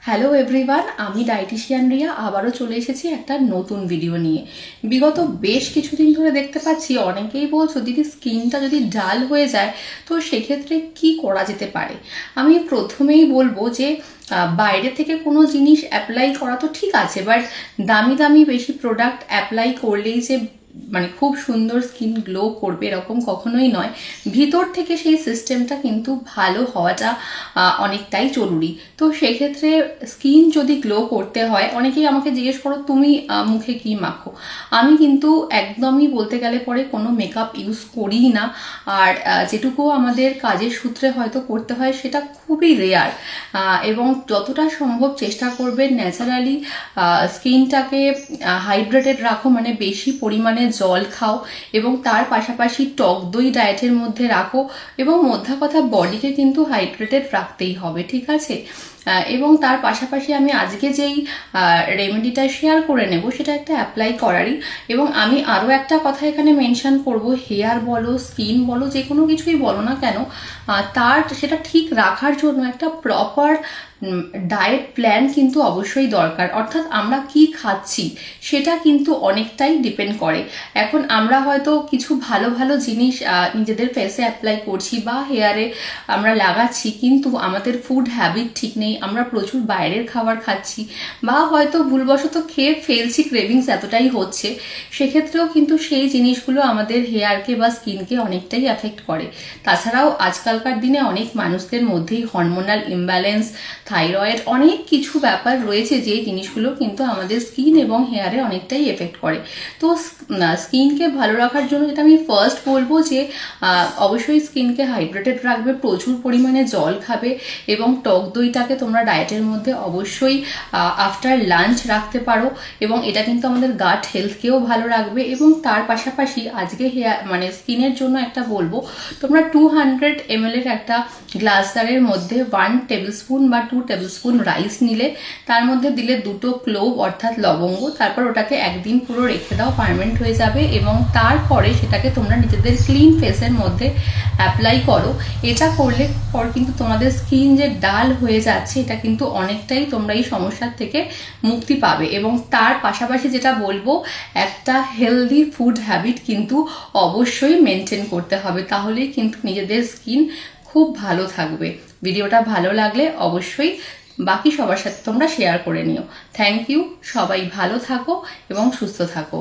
Hello everyone, আমি dietician Riya আবারও চলে এসেছি একটা নতুন ভিডিও নিয়ে। বিগত বেশ কিছুদিন ধরে দেখতে পাচ্ছি অনেকেই বলছো দিদি স্কিনটা যদি ডাল হয়ে যায় তো সেক্ষেত্রে কি করা যেতে পারে। আমি প্রথমেই বলবো যে বাইরে থেকে কোনো জিনিস অ্যাপ্লাই করা তো ঠিক আছে, বাট দামি দামি বেশি প্রোডাক্ট অ্যাপ্লাই করলেই যে মানে খুব সুন্দর স্কিন গ্লো করবে এরকম কখনোই নয়। ভিতর থেকে সেই সিস্টেমটা কিন্তু ভালো হওয়াটা অনেকটাই জরুরি। তো সেক্ষেত্রে স্কিন যদি গ্লো করতে হয়, অনেকেই আমাকে জিজ্ঞেস করো তুমি মুখে কি মাখো। আমি কিন্তু একদমই বলতে গেলে পরে কোনো মেকআপ ইউজ করিই না। আর যেটুকু আমাদের কাজের সূত্রে হয়তো করতে হয় সেটা খুবই রেয়ার। এবং যতটা সম্ভব চেষ্টা করবে ন্যাচারালি স্কিনটাকে হাইড্রেটেড রাখো, মানে বেশি পরিমাণে জল খাও এবং তার পাশাপাশি টক দই ডায়েটের মধ্যে রাখো। এবং মোদ্দা কথা বডিকে কিন্তু হাইড্রেটেড রাখতেই হবে, ঠিক আছে। এবং তার পাশাপাশি আমি আজকে যেই রেমেডিটা শেয়ার করে নেব সেটা একটা অ্যাপ্লাই করারই। এবং আমি আরও একটা কথা এখানে মেনশন করব, হেয়ার বলো স্কিন বলো যে কোনো কিছুই বলো না কেন, সেটা ঠিক রাখার জন্য একটা প্রপার ডায়েট প্ল্যান কিন্তু অবশ্যই দরকার। অর্থাৎ আমরা কি খাচ্ছি সেটা কিন্তু অনেকটাই ডিপেন্ড করে। এখন আমরা হয়তো কিছু ভালো ভালো জিনিস নিজেদের ফেসে অ্যাপ্লাই করছি বা হেয়ারে আমরা লাগাচ্ছি, কিন্তু আমাদের ফুড হ্যাবিট ঠিক নেই, আমরা প্রচুর বাইরের খাবার খাচ্ছি বা হয়তো ভুলবশত খেয়ে ফেলছি, ক্রেভিংস এতটাই হচ্ছে, সেক্ষেত্রেও কিন্তু সেই জিনিসগুলো আমাদের হেয়ারকে বা স্কিনকে অনেকটাই এফেক্ট করে। তাছাড়াও আজকালকার দিনে অনেক মানুষদের মধ্যেই হরমোনাল ইমব্যালেন্স, থাইরয়েড, অনেক কিছু ব্যাপার রয়েছে যে জিনিসগুলো কিন্তু আমাদের স্কিন এবং হেয়ারে অনেকটাই এফেক্ট করে। তো স্কিনকে ভালো রাখার জন্য যেটা আমি ফার্স্ট বলবো যে অবশ্যই স্কিনকে হাইড্রেটেড রাখবে, প্রচুর পরিমাণে জল খাবে এবং টক দইটাকে তোমরা ডায়েটের মধ্যে অবশ্যই আফটার লাঞ্চ রাখতে পারো এবং এটা কিন্তু আমাদের গাট হেলথকেও ভালো রাখবে। এবং তার পাশাপাশি আজকে মানে স্কিনের জন্য একটা বলবো, তোমরা 200 ml এর একটা গ্লাস জারের মধ্যে 1 টেবিল স্পুন বা 2 টেবিল স্পুন রাইস নিলে, তার মধ্যে দিলে 2টো ক্লোভ অর্থাৎ লবঙ্গ, তারপর ওটাকে একদিন পুরো রেখে দাও, পার্মানেন্ট হয়ে যাবে। এবং তারপরে সেটাকে তোমরা নিজেদের ক্লিন ফেসের মধ্যে অ্যাপ্লাই করো। এটা করলে পর কিন্তু তোমাদের স্কিন যে ডাল হয়ে যাচ্ছে এটা কিন্তু অনেকটাই তোমরা এই সমস্যার থেকে মুক্তি পাবে। এবং তার পাশাপাশি যেটা বলবো, একটা হেলদি ফুড হ্যাবিট কিন্তু অবশ্যই মেনটেন করতে হবে, তাহলেই কিন্তু নিজেদের স্কিন খুব ভালো থাকবে। ভিডিওটা ভালো লাগলে অবশ্যই বাকি সবার সাথে তোমরা শেয়ার করে নিও। থ্যাংক ইউ, সবাই ভালো থাকো এবং সুস্থ থাকো।